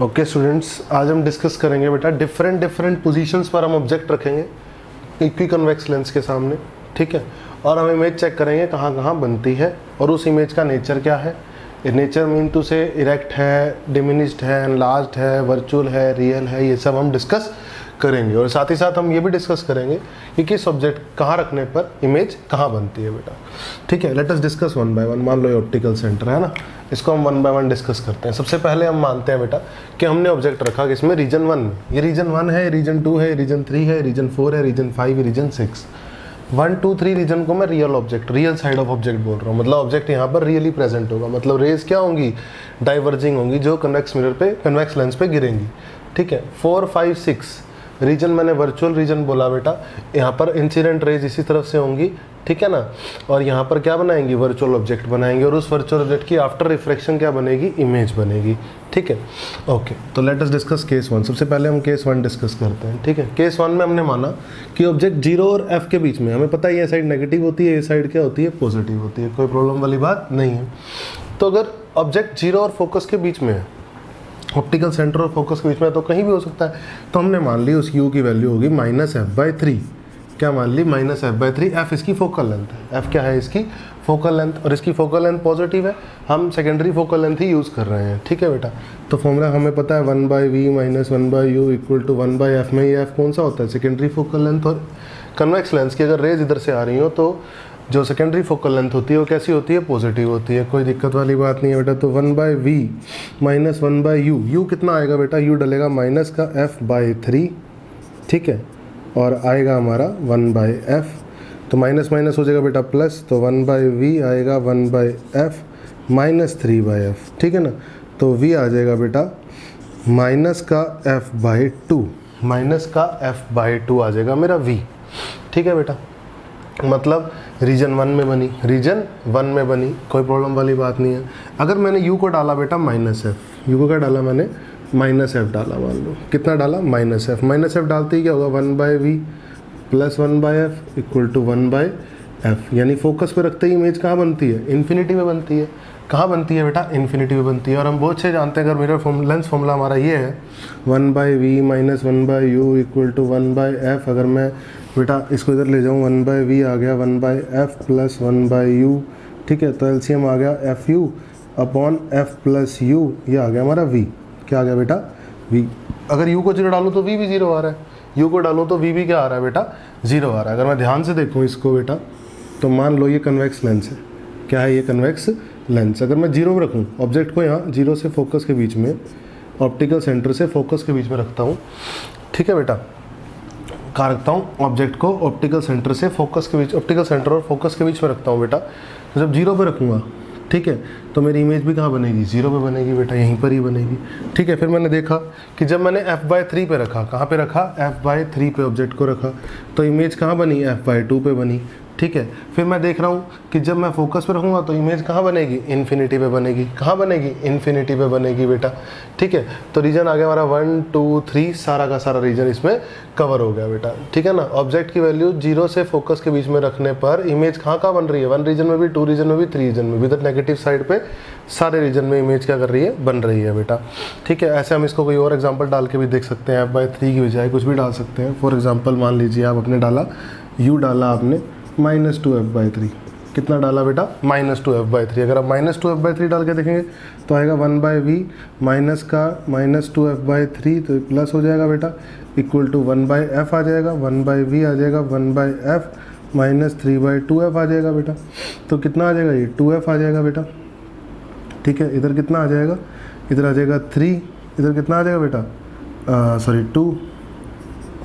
Okay students, आज हम discuss करेंगे बेटा डिफरेंट पोजीशंस पर हम ऑब्जेक्ट रखेंगे इक्वी कन्वेक्स लेंस के सामने, ठीक है। और हम इमेज चेक करेंगे कहाँ कहाँ बनती है और उस इमेज का नेचर क्या है। नेचर मीन टू से इरेक्ट है, डिमिनिश्ड है, एनलार्ज्ड है, वर्चुअल है, रियल है, ये सब हम डिस्कस करेंगे। और साथ ही साथ हम ये भी डिस्कस करेंगे कि किस ऑब्जेक्ट कहाँ रखने पर इमेज कहाँ बनती है बेटा, ठीक है। Let us discuss one by one. मान लो ये ऑप्टिकल सेंटर है ना, इसको हम वन बाय वन डिस्कस करते हैं। सबसे पहले हम मानते हैं बेटा कि हमने ऑब्जेक्ट रखा किसमें, रीजन 1 में। ये रीजन 1 है, रीजन 2 है, रीजन 3 है, रीजन 4 है, रीजन 5 है, रीजन 6। 1, 2, 3 रीजन को मैं real object, real side of object बोल रहा हूँ। मतलब ऑब्जेक्ट यहाँ पर रियली प्रेजेंट होगा, मतलब रेज क्या होंगी, डाइवर्जिंग होंगी, जो कन्वेक्स मिरर पे, कन्वेक्स लेंस पे गिरेंगी, ठीक है। 4, 5, 6 रीजन मैंने वर्चुअल रीजन बोला बेटा, यहाँ पर इंसिडेंट रेज इसी तरफ से होंगी, ठीक है ना। और यहाँ पर क्या बनाएंगी, वर्चुअल ऑब्जेक्ट बनाएंगे, और उस वर्चुअल ऑब्जेक्ट की आफ्टर रिफ्लेक्शन क्या बनेगी, इमेज बनेगी, ठीक है। ओके, तो लेट अस डिस्कस केस 1। सबसे पहले हम केस 1 डिस्कस करते हैं, ठीक है। केस 1 में हमने माना कि ऑब्जेक्ट 0 और f के बीच में, हमें पता है ये साइड नेगेटिव होती है, ये साइड क्या होती है, पॉजिटिव होती है, कोई प्रॉब्लम वाली बात नहीं है। तो अगर ऑब्जेक्ट 0 और फोकस के बीच में है, ऑप्टिकल सेंटर और फोकस के बीच में, तो कहीं भी हो सकता है। तो हमने मान ली उस u की वैल्यू होगी -f/3। क्या मान ली, -f/3। f इसकी फोकल लेंथ है, f क्या है, इसकी फोकल लेंथ, और इसकी फोकल लेंथ पॉजिटिव है, हम सेकेंडरी फोकल लेंथ ही यूज़ कर रहे हैं, ठीक है बेटा। तो फॉर्मूला हमें पता है 1/v - 1/u = 1/f में ये f कौन सा होता है, सेकेंडरी फोकल लेंथ। और कन्वेक्स लेंस की अगर रेज इधर से आ रही हो तो जो सेकेंडरी फोकल लेंथ होती है वो कैसी होती है, पॉजिटिव होती है, कोई दिक्कत वाली बात नहीं है बेटा। तो 1/v - 1/u, u कितना आएगा बेटा, u डलेगा माइनस का f/3, ठीक है, और आएगा हमारा 1/f। तो माइनस माइनस हो जाएगा बेटा प्लस, तो 1/v आएगा 1/f - 3/f, ठीक है ना। तो v आ जाएगा बेटा माइनस का f/2, माइनस का f/2 आ जाएगा मेरा v, ठीक है बेटा। मतलब रीजन 1 में बनी, रीजन 1 में बनी, कोई प्रॉब्लम वाली बात नहीं है। अगर मैंने u को डाला बेटा -f, u को क्या डाला मैंने, -f डाला, मान लो कितना डाला, -f। -f डालते ही क्या होगा, 1/v + 1/f = 1/f। यानी फोकस पे रखते ही इमेज कहाँ बनती है, इन्फिनिटी में बनती है। कहाँ बनती है बेटा, इन्फिनिटी में बनती है। और हम बहुत अच्छे जानते हैं, अगर मिरर लेंस फॉर्मूला हमारा ये है 1/v - 1/u = 1/f। अगर मैं बेटा इसको इधर ले जाऊँ, 1/v आ गया 1/f + 1/u, ठीक है। तो एलसीएम आ गया fu अपॉन f + u, ये आ गया हमारा v। क्या आ गया बेटा, v। अगर u को 0 डालूँ तो v भी 0 आ रहा है, u को डालूँ तो v भी क्या आ रहा है बेटा, 0 आ रहा है। अगर मैं ध्यान से देखूँ इसको बेटा, तो मान लो ये कन्वेक्स लेंस है, क्या है ये, कन्वेक्स लेंस। अगर मैं 0 में रखूँ ऑब्जेक्ट को, यहाँ 0 से फोकस के बीच में, ऑप्टिकल सेंटर से फोकस के बीच में रखता हूँ, ठीक है बेटा। कहाँ रखता हूँ ऑब्जेक्ट को, ऑप्टिकल सेंटर से फोकस के बीच, ऑप्टिकल सेंटर और फोकस के बीच में रखता हूँ बेटा। तो जब 0 पे रखूँगा, ठीक है, तो मेरी इमेज भी कहाँ बनेगी, 0 पे बनेगी बेटा, यहीं पर ही बनेगी, ठीक है। फिर मैंने देखा कि जब मैंने f/3 पे रखा, कहाँ पे रखा, f/3 पे ऑब्जेक्ट को रखा, तो इमेज कहाँ बनी, f/2 पे बनी, ठीक है। फिर मैं देख रहा हूँ कि जब मैं फोकस पे रखूँगा तो इमेज कहाँ बनेगी, इन्फिनिटी पे बनेगी। कहाँ बनेगी, इन्फिनिटी पे बनेगी बेटा, ठीक है। तो रीजन आ गया हमारा 1, 2, 3, सारा का सारा रीजन इसमें कवर हो गया बेटा, ठीक है ना। ऑब्जेक्ट की वैल्यू 0 से फोकस के बीच में रखने पर इमेज कहाँ कहाँ बन रही है, 1 रीजन में भी, 2 रीजन में भी, 3 रीजन में भी। इधर नेगेटिव साइड पे सारे रीजन में इमेज क्या कर रही है, बन रही है बेटा, ठीक है। ऐसे हम इसको कोई और एग्जाम्पल डाल के भी देख सकते हैं, f/3 की बजाय कुछ भी डाल सकते हैं। फॉर एग्जाम्पल मान लीजिए आप अपने डाला, u डाला आपने -2f/3, कितना डाला बेटा, -2f/3। अगर आप -2f/3 डाल के देखेंगे तो आएगा 1/v माइनस का -2f/3, तो प्लस हो जाएगा बेटा, = 1/f आ जाएगा, 1/v आ जाएगा 1/f - 3/2f आ जाएगा बेटा। तो कितना आ जाएगा, ये 2f आ जाएगा बेटा, ठीक है। इधर कितना आ जाएगा, इधर आ जाएगा 3, इधर कितना आ जाएगा बेटा, 2,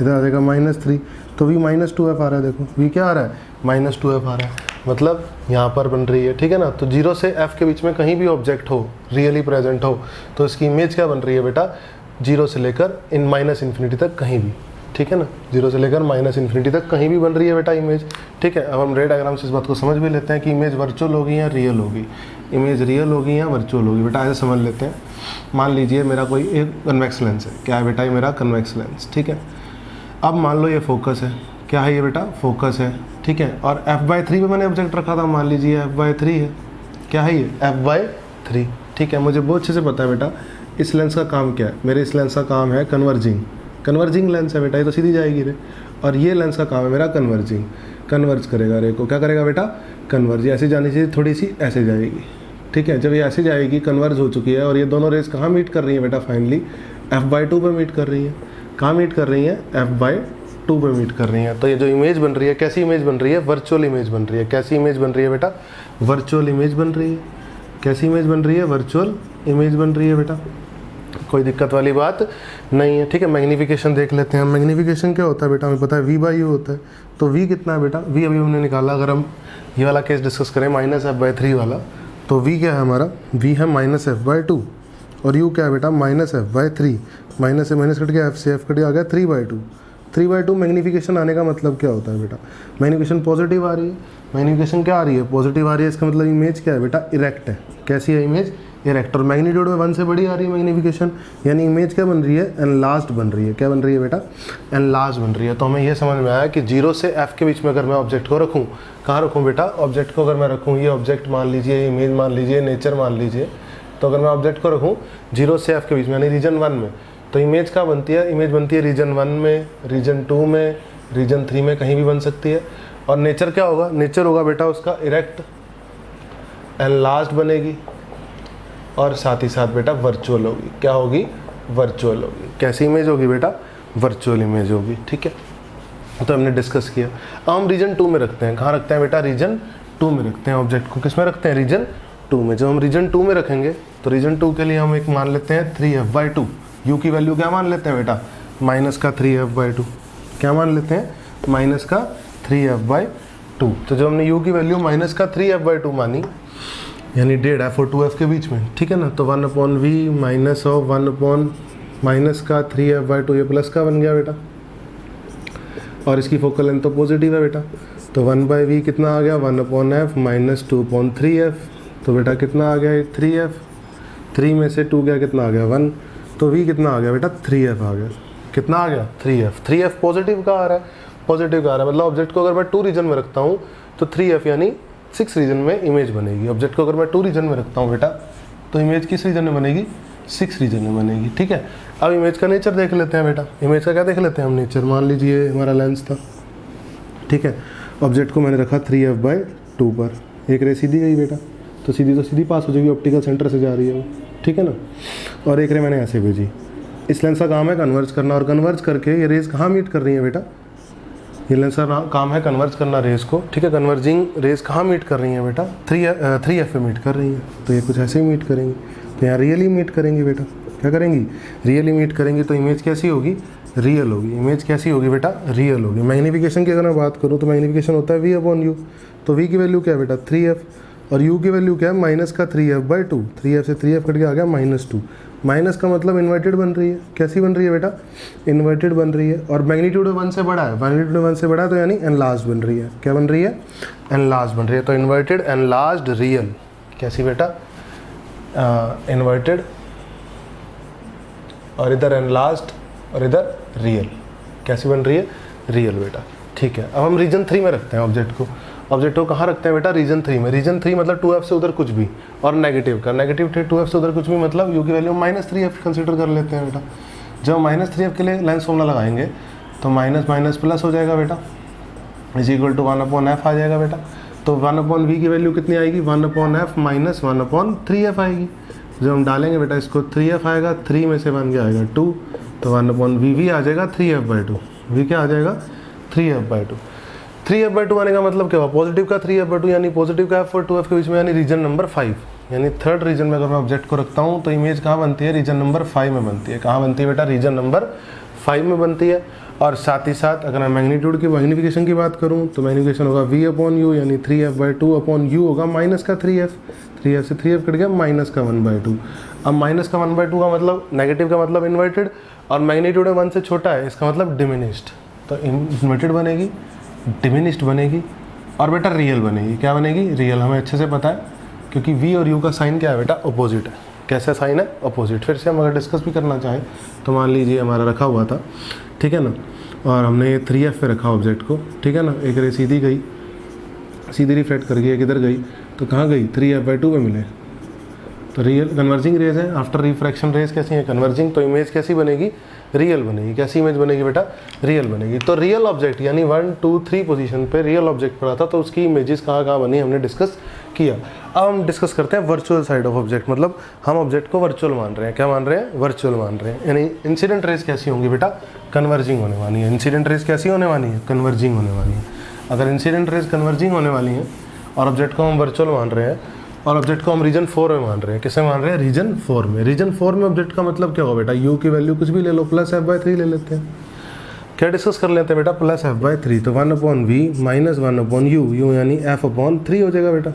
इधर आ जाएगा -3। तो v -2f आ रहा है, देखो v क्या आ रहा है, -2f आ रहा है, मतलब यहाँ पर बन रही है, ठीक है ना। तो 0 से f के बीच में कहीं भी ऑब्जेक्ट हो, रियली प्रेजेंट हो, तो इसकी इमेज क्या बन रही है बेटा, 0 से लेकर -इन्फिनिटी तक कहीं भी, ठीक है ना। 0 से लेकर -इन्फिनिटी तक कहीं भी बन रही है बेटा इमेज, ठीक है। अब हम रे डायग्राम से इस बात को समझ भी लेते हैं कि इमेज वर्चुअल होगी या रियल होगी, इमेज रियल होगी या वर्चुअल होगी बेटा, ऐसे समझ लेते हैं। मान लीजिए मेरा कोई एक कन्वेक्स लेंस है, क्या है बेटा, ये मेरा कन्वेक्स लेंस, ठीक है। अब मान लो ये फोकस है, क्या है ये बेटा, फोकस है, ठीक है। और f/3 पे मैंने ऑब्जेक्ट रखा था, मान लीजिए f/3 है, क्या है ये, f/3, ठीक है। मुझे बहुत अच्छे से पता है बेटा इस लेंस का काम क्या है, मेरे इस लेंस का काम है कन्वर्जिंग लेंस है बेटा, ये तो सीधी जाएगी रे। और ये लेंस का काम है मेरा कन्वर्ज करेगा रे को, क्या करेगा बेटा, कन्वर्ज। ऐसे जानी चाहिए, थोड़ी सी ऐसे जाएगी, ठीक है। जब ये ऐसे जाएगी, कन्वर्ज हो चुकी है, और ये दोनों रेस कहाँ मीट कर रही है बेटा, फाइनली f/2 पे मीट कर रही है। कहाँ मीट कर रही है, f/2 पे मीट कर रही है। तो ये जो इमेज बन रही है, कैसी इमेज बन रही है, वर्चुअल इमेज बन रही है। कैसी इमेज बन रही है बेटा, वर्चुअल इमेज बन रही है। कैसी इमेज बन रही है, वर्चुअल इमेज बन रही है बेटा, कोई दिक्कत वाली बात नहीं है, ठीक है। मैग्नीफिकेशन देख लेते हैं। मैग्नीफिकेशन क्या होता है बेटा, हमें पता है v/u होता है। तो v कितना है बेटा, v अभी हमने निकाला। अगर हम ये वाला केस डिस्कस करें -f/3 वाला, तो v क्या है हमारा, v है -f/2 और u क्या है बेटा, -f/3। माइनस से माइनस कट गया, f से f कट गया, आ गया 3/2। 3/2 मैग्नीफिकेशन आने का मतलब क्या होता है बेटा, मैग्नीफिकेशन पॉजिटिव आ रही है। मैग्नीफिकेशन क्या आ रही है, पॉजिटिव आ रही है। इसका मतलब इमेज क्या है बेटा, इरेक्ट है। कैसी है इमेज, इरेक्ट। और मैग्नीट्यूड में 1 से बड़ी आ रही है मैग्नीफिकेशन, यानी इमेज क्या बन रही है, एनलार्ज्ड बन रही है। क्या बन रही है बेटा, एनलार्ज्ड बन रही है। तो हमें ये समझ में आया कि 0 से f के बीच में अगर मैं ऑब्जेक्ट को रखूँ, कहाँ रखूँ बेटा, ऑब्जेक्ट को अगर मैं रखूँ, ये ऑब्जेक्ट मान लीजिए, इमेज मान लीजिए, नेचर मान लीजिए, तो अगर मैं ऑब्जेक्ट को रखूँ 0 से f के बीच में, यानी रीजन 1 में, तो इमेज कहाँ बनती है, इमेज बनती है रीजन 1 में, रीजन 2 में, रीजन 3 में, कहीं भी बन सकती है। और नेचर क्या होगा, नेचर होगा बेटा उसका इरेक्ट, एनलार्ज्ड बनेगी, और साथ ही साथ बेटा वर्चुअल होगी। क्या होगी, वर्चुअल होगी। कैसी इमेज होगी बेटा, वर्चुअल इमेज होगी, ठीक है। तो हमने डिस्कस किया। अब हम रीजन 2 में रखते हैं। कहाँ रखते हैं बेटा, रीजन 2 में रखते हैं ऑब्जेक्ट को। किस में रखते हैं, रीजन 2 में। जब हम रीजन 2 में रखेंगे, तो रीजन 2 के लिए हम एक मान लेते हैं 3f/2। u की वैल्यू क्या मान लेते हैं बेटा, -3f/2। क्या मान लेते हैं, -3f/2। तो जब हमने u की वैल्यू -3f/2 मानी, यानी 1.5f और 2f के बीच में, ठीक है ना, तो 1/v माइनस ऑफ 1/-3f/2, ये प्लस का बन गया बेटा, और इसकी फोकल लेंथ तो पॉजिटिव है बेटा। तो 1/v कितना आ गया, 1/f -2/3f। तो बेटा कितना आ गया, 3f। 3 में से 2 गया, कितना आ गया, 1। तो v कितना आ गया बेटा, 3f आ गया। कितना आ गया, 3f। 3f पॉजिटिव का आ रहा है, पॉजिटिव का आ रहा है। मतलब ऑब्जेक्ट को अगर मैं 2 रीजन में रखता हूँ, तो 3f यानी 6 रीजन में इमेज बनेगी। ऑब्जेक्ट को अगर मैं 2 रीजन में रखता हूँ बेटा, तो इमेज किस रीजन में बनेगी, 6 रीजन में बनेगी, ठीक है। अब इमेज का नेचर देख लेते हैं बेटा। इमेज का क्या देख लेते हैं हम, नेचर। मान लीजिए हमारा लेंस था, ठीक है। ऑब्जेक्ट को मैंने रखा 3f/2 पर, एक रे सीधी गई बेटा, तो सीधी पास हो जाएगी, ऑप्टिकल सेंटर से जा रही है वो, ठीक है ना। और एक रे मैंने ऐसे भेजी। इस लेंस का काम है कन्वर्ज करना, और कन्वर्ज करके ये रेज कहाँ मीट कर रही है बेटा, ये लेंस का काम है कन्वर्ज करना रेस को, ठीक है। कन्वर्जिंग रेस कहाँ मीट कर रही हैं बेटा, 3f पे मीट कर रही हैं। तो ये कुछ ऐसे ही मीट करेंगी, तो यहाँ रियली मीट करेंगी बेटा। क्या करेंगी, रियली मीट करेंगी। तो इमेज कैसी होगी, रियल होगी। इमेज कैसी होगी बेटा, रियल होगी। मैग्नीफिकेशन की अगर मैं बात करूँ, तो मैग्नीफिकेशन होता है v/u। तो v की वैल्यू क्या है बेटा, 3f, और u की वैल्यू क्या है, -3f/2। 3f से 3f कट के आ गया -2। माइनस का मतलब इन्वर्टेड बन रही है। कैसी बन रही है बेटा, इन्वर्टेड बन रही है। और मैग्नीट्यूड 1 से बड़ा है, मैग्नीट्यूड 1 से बड़ा है, तो यानी एनलार्ज्ड बन रही है। क्या बन रही है, एनलार्ज्ड बन रही है। तो इन्वर्टेड, एनलार्ज्ड, रियल। कैसी बेटा, इन्वर्टेड, और इधर एनलार्ज्ड, और इधर रियल। कैसी बन रही है, रियल बेटा, ठीक है। अब हम रीजन 3 में रखते हैं ऑब्जेक्ट को। ऑब्जेक्ट को कहाँ रखते हैं बेटा, रीजन 3 में। रीजन 3 मतलब 2f से उधर कुछ भी, और नेगेटिव का, नेगेटिव 2f से उधर कुछ भी, मतलब u की वैल्यू -3f कंसीडर कर लेते हैं बेटा। जब -3f के लिए लेंस फॉर्मूला लगाएंगे, तो माइनस माइनस प्लस हो जाएगा बेटा, इज इक्वल टू 1/f आ जाएगा बेटा। तो 1/v की वैल्यू कितनी आएगी, 1/f माइनस 1/3f आएगी। जब हम डालेंगे बेटा इसको, 3f आएगा, 3 में से 1 क्या आएगा, 2, तो 1/v आ जाएगा 3f/2। v क्या आ जाएगा, 3f/2। 3f/2 आने का मतलब क्या हुआ, पॉजिटिव का 3f/2, यानी पॉजिटिव का f और 2f के बीच में, यानी रीजन नंबर 5, यानी थर्ड रीजन में अगर मैं ऑब्जेक्ट को रखता हूँ, तो इमेज कहाँ बनती है, रीजन नंबर 5 में बनती है। कहाँ बनती है बेटा, रीजन नंबर 5 में बनती है। और साथ ही साथ अगर मैं मैग्नीट्यूड की, मैग्नीफिकेशन की बात करूँ, तो मैग्नीफिकेशन होगा v/u, यानी 3f/2/u होगा माइनस का 3f। 3f से 3f कट गया, माइनस का 1/2। अब माइनस का 1/2 का मतलब, नेगेटिव का मतलब इन्वर्टेड, और मैग्नीट्यूड 1 से छोटा है, इसका मतलब डिमिनिश्ड। तो इन्वर्टेड बनेगी, डिमिनिश्ड बनेगी, और बेटा रियल बनेगी। क्या बनेगी, रियल। हमें अच्छे से पता है, क्योंकि v और u का साइन क्या है बेटा, अपोजिट है। कैसा साइन है, अपोजिट। फिर से हम अगर डिस्कस भी करना चाहें, तो मान लीजिए हमारा रखा हुआ था, ठीक है ना, और हमने 3f पे रखा ऑब्जेक्ट को, ठीक है ना। एक रे सीधी गई, सीधी रिफ्लेक्ट कर गई, एक इधर गई, तो कहाँ गई, 3f/2 पे मिले, तो रियल कन्वर्जिंग रेज है, आफ्टर रिफ्रैक्शन रेज कैसी है, कन्वर्जिंग, तो इमेज कैसी बनेगी, रियल बनेगी। कैसी इमेज बनेगी बेटा, रियल बनेगी। तो रियल ऑब्जेक्ट यानी 1 2 3 पोजीशन पे रियल ऑब्जेक्ट पड़ा था, तो उसकी इमेजेस कहाँ कहाँ बनी हमने डिस्कस किया। अब हम डिस्कस करते हैं वर्चुअल साइड ऑफ ऑब्जेक्ट, मतलब हम ऑब्जेक्ट को वर्चुअल मान रहे हैं। क्या मान रहे हैं, वर्चुअल मान रहे हैं। यानी इंसिडेंट रेज कैसी होंगी बेटा, कन्वर्जिंग होने वाली है। इंसिडेंट रेज कैसी होने वाली है, कन्वर्जिंग होने वाली है। अगर इंसिडेंट रेज कन्वर्जिंग होने वाली है और ऑब्जेक्ट को हम वर्चुअल मान रहे हैं और ऑब्जेक्ट को हम रीजन 4 में मान रहे हैं, किसे मान रहे हैं, रीजन 4 में। रीजन 4 में ऑब्जेक्ट का मतलब क्या होगा बेटा, u की वैल्यू कुछ भी ले लो, प्लस f/3 ले लेते हैं। क्या डिस्कस कर लेते हैं बेटा, प्लस f/3, तो 1/v माइनस 1/u, u यानी f/3 हो जाएगा बेटा।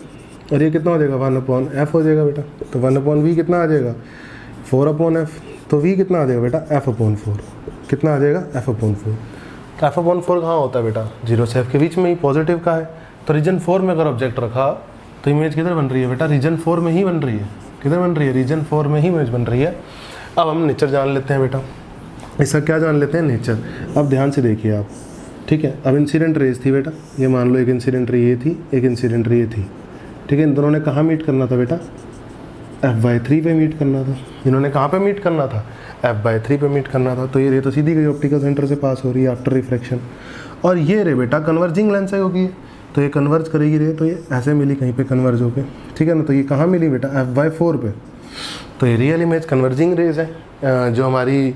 और ये कितना हो जाएगा, 1/f हो जाएगा बेटा। तो 1/v कितना आ जाएगा, 4/f। तो v कितना आ जाएगा बेटा, f/4। कितना आ जाएगा, f/4। तो f/4 कहाँ होता है बेटा, 0 से f के बीच में ही, पॉजिटिव का है। तो रीजन 4 में अगर ऑब्जेक्ट रखा तो इमेज किधर बन रही है बेटा, रीजन 4 में ही बन रही है। किधर बन रही है, रीजन 4 में ही इमेज बन रही है। अब हम नेचर जान लेते हैं बेटा, इसका क्या जान लेते हैं, नेचर। अब ध्यान से देखिए आप, ठीक है। अब इंसिडेंट रेज थी बेटा, ये मान लो एक इंसिडेंट रे ये थी, एक इंसिडेंट रे ये थी, ठीक है। इन दोनों ने कहाँ मीट करना था बेटा, f/3 पे मीट करना था। इन्होंने कहाँ पे मीट करना था, f/3 पे मीट करना था। तो ये रे तो सीधी गई ऑप्टिकल सेंटर से पास हो रही है आफ्टर रिफ्रैक्शन। और ये रे बेटा कन्वर्जिंग लेंस है, होगी तो ये कन्वर्ज करेगी रे, तो ये ऐसे मिली कहीं पे कन्वर्ज होके, ठीक है ना। तो ये कहाँ मिली बेटा, f/4 पे। तो ये रियल इमेज कन्वर्जिंग रेज है। जो हमारी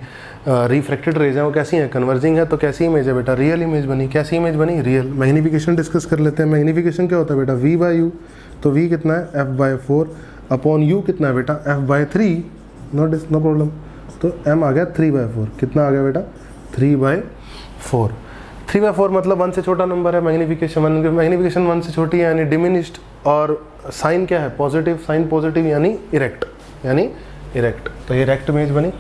रिफ्रैक्टेड रेज है वो कैसी है, कन्वर्जिंग है। तो कैसी इमेज है बेटा, रियल इमेज बनी। कैसी इमेज बनी, रियल। मैग्नीफिकेशन डिस्कस कर लेते हैं। मैग्नीफिकेशन क्या होता है बेटा, v/u। तो v कितना है, f/4 अपॉन u कितना है बेटा, f/3। No problem. तो m आ गया 3/4। कितना आ गया बेटा, 3/4। 3/4 मतलब 1 से छोटा नंबर है। मैग्नीफिकेशन 1 से छोटी है यानी डिमिनिश्ड। और साइन क्या है, पॉजिटिव। साइन पॉजिटिव यानी इरेक्ट, यानी इरेक्ट। तो ये इरेक्ट इमेज बनी,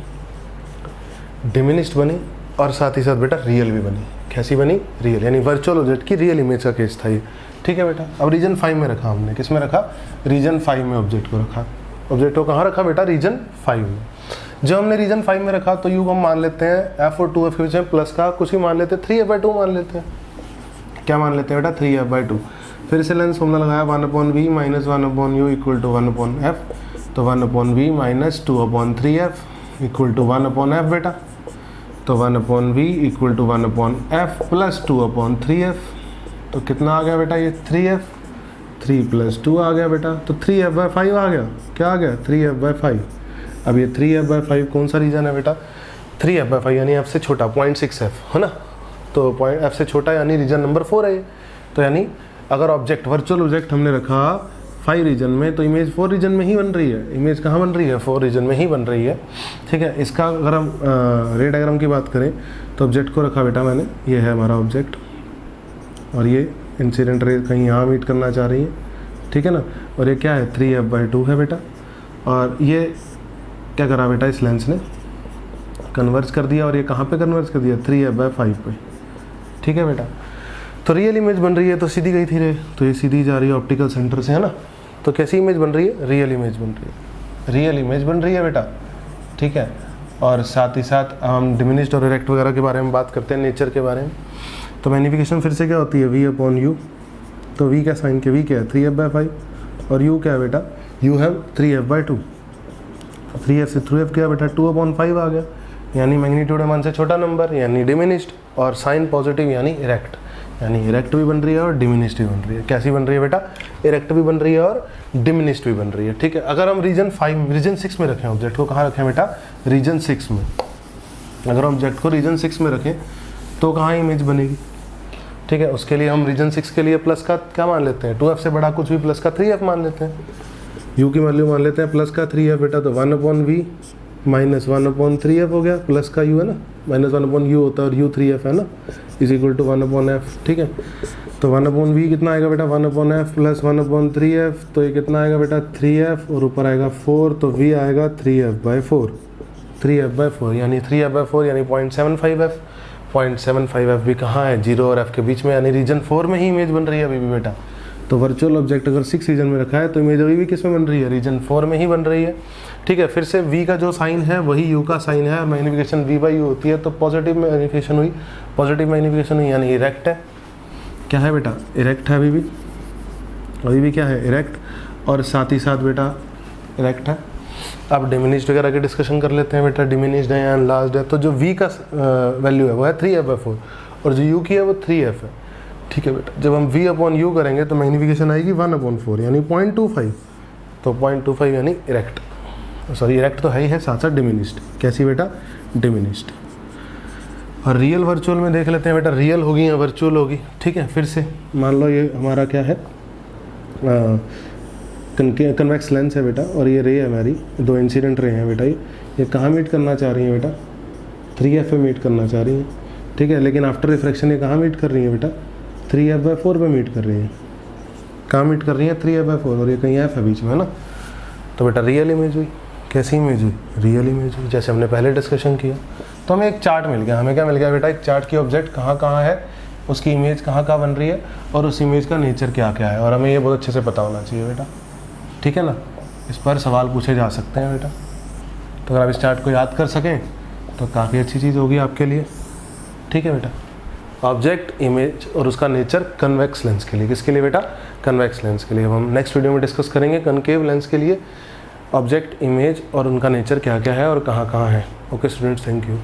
डिमिनिश्ड बनी और साथ ही साथ बेटा रियल भी बनी। कैसी बनी, रियल, यानी वर्चुअल ऑब्जेक्ट की रियल इमेज का केस था ये, ठीक है बेटा। अब रीजन 5 में रखा हमने, किस में रखा, रीजन 5 में ऑब्जेक्ट को रखा। ऑब्जेक्ट को कहाँ रखा बेटा, रीजन 5 में। जब हमने रीजन 5 में रखा तो u को हम मान लेते हैं f और 2f के बीच में प्लस का कुछ भी मान लेते हैं, 3f/2 मान लेते हैं। क्या मान लेते हैं बेटा, 3f/2। फिर से लेंस फॉर्मूला लगाया, 1/v minus 1/u equal to 1/f। तो 1/v minus 2/3f equal to 1/f बेटा। तो 1/v equal to 1/f plus 2/3f। तो कितना आ गया बेटा, ये 3f। 3 + 2 आ गया बेटा। तो 3f/5 आ गया। क्या आ गया, 3f/5। अब ये 3f/5 कौन सा रीजन है बेटा, 3f/5 यानी f से छोटा, 0.6f है ना। तो f से छोटा यानी रीजन नंबर 4 है। तो यानी अगर ऑब्जेक्ट, वर्चुअल ऑब्जेक्ट हमने रखा 5 रीजन में, तो इमेज 4 रीजन में ही बन रही है। इमेज कहाँ बन रही है, 4 रीजन में ही बन रही है, ठीक है। इसका अगर हम रे डायग्राम की बात करें तो ऑब्जेक्ट को रखा बेटा मैंने, ये है हमारा ऑब्जेक्ट और ये इंसिडेंट रे कहीं यहाँ मीट करना चाह रही है, ठीक है ना। और ये क्या है, 3f/2 है बेटा। और ये क्या करा बेटा, इस लेंस ने कन्वर्ज कर दिया। और ये कहाँ पे कन्वर्ज कर दिया, 3f/5 पे, ठीक है बेटा। तो रियल इमेज बन रही है, तो सीधी गई थी रे, तो ये सीधी जा रही है ऑप्टिकल सेंटर से, है ना। तो कैसी इमेज बन रही है, रियल इमेज बन रही है, रियल इमेज बन रही है बेटा, ठीक है। और साथ ही साथ हम डिमिनिश्ड और इरेक्ट वगैरह के बारे में बात करते हैं, नेचर के बारे में। तो मैग्नीफिकेशन फिर से क्या होती है, v/u। तो v क्या साइन के, v क्या है 3f/5 और u क्या है बेटा, u है 3f/2। 3f से 3f क्या बेटा, 2/5 आ गया। यानी मैग्नीट्यूड है 1 से छोटा नंबर यानी डिमिनिश्ड, और साइन पॉजिटिव यानी इरेक्ट, यानी इरेक्ट भी बन रही है और डिमिनिश्ड भी बन रही है। कैसी बन रही है बेटा, इरेक्ट भी बन रही है और डिमिनिश्ड भी बन रही है, ठीक है। अगर हम रीजन 6 में रखें ऑब्जेक्ट को, कहाँ रखें बेटा, रीजन 6 में। अगर ऑब्जेक्ट को रीजन 6 में रखें तो कहाँ इमेज बनेगी, ठीक है। उसके लिए हम रीजन 6 के लिए प्लस का क्या मान लेते हैं, 2f से बड़ा कुछ भी प्लस का 3f मान लेते हैं। u की वैल्यू मान लेते हैं प्लस का 3f बेटा। तो 1/v माइनस 1/3f हो गया, प्लस का u है ना, माइनस 1/u होता है और u 3f है ना, इज इक्वल टू 1/f, ठीक है। तो 1/v कितना आएगा बेटा, 1/f प्लस 1/3f। तो ये कितना आएगा बेटा, 3f और ऊपर आएगा 4, तो v आएगा 3f/4। 3f/4 यानी 3f/4 यानी 0.75f। 0.75f भी कहाँ है, 0 और f के बीच में, यानी रीजन 4 में ही इमेज बन रही है अभी भी बेटा। तो वर्चुअल ऑब्जेक्ट अगर 6 रीजन में रखा है तो इमेज अभी भी किस में बन रही है, रीजन 4 में ही बन रही है, ठीक है। फिर से v का जो साइन है वही u का साइन है, और मैग्नीफिकेशन v/u होती है, तो पॉजिटिव मैग्नीफिकेशन हुई, पॉजिटिव मैग्नीफिकेशन हुई यानी इरेक्ट है। क्या है बेटा, इरेक्ट है अभी भी क्या है, इरेक्ट। और साथ ही साथ बेटा इरेक्ट है। अब डिमिनिश्ड वगैरह की डिस्कशन कर लेते हैं बेटा। डिमिनिश्ड है या एनलार्ज्ड है, तो जो v का वैल्यू है वो है 3f/4 और जो u की है वो 3f है। ठीक है बेटा, जब हम v/u करेंगे तो मैग्नीफिकेशन आएगी 1/4 यानी 0.25, तो 0.25 यानी इरेक्ट, सॉरी इरेक्ट तो है ही है, साथ साथ डिमिनिश्ड। कैसी बेटा? डिमिनिश्ड। और रियल वर्चुअल में देख लेते हैं बेटा, रियल होगी या वर्चुअल होगी। ठीक है, फिर से मान लो ये हमारा क्या है, कन्वेक्स लेंस है बेटा, और ये रे है हमारी, दो इंसिडेंट रे हैं बेटा। ये कहाँ मीट करना चाह रही हैं बेटा? 3f पे मीट करना चाह रही हैं। ठीक है, लेकिन आफ्टर रिफ्रैक्शन ये कहाँ मीट कर रही हैं बेटा? 3f/4 पे मीट कर रही हैं। कहाँ मीट कर रही हैं? 3f/4, और ये कहीं f है बीच में, है ना। तो बेटा रियल इमेज हुई। कैसी इमेज हुई? रियल इमेज हुई, जैसे हमने पहले डिस्कशन किया। तो हमें एक चार्ट मिल गया। हमें क्या मिल गया बेटा? एक चार्ट की ऑब्जेक्ट कहाँ कहाँ है, उसकी इमेज कहाँ कहाँ बन रही है, और उस इमेज का नेचर क्या क्या है, और हमें ये बहुत अच्छे से पता होना चाहिए बेटा। ठीक है ना, इस पर सवाल पूछे जा सकते हैं बेटा। तो अगर आप इस चार्ट को याद कर सकें तो काफ़ी अच्छी चीज़ होगी आपके लिए। ठीक है बेटा, ऑब्जेक्ट, इमेज और उसका नेचर कन्वेक्स लेंस के लिए। किसके लिए बेटा? कन्वेक्स लेंस के लिए। अब हम नेक्स्ट वीडियो में डिस्कस करेंगे कनकेव लेंस के लिए ऑब्जेक्ट, इमेज और उनका नेचर क्या क्या है और कहाँ कहाँ है। Okay students, thank you.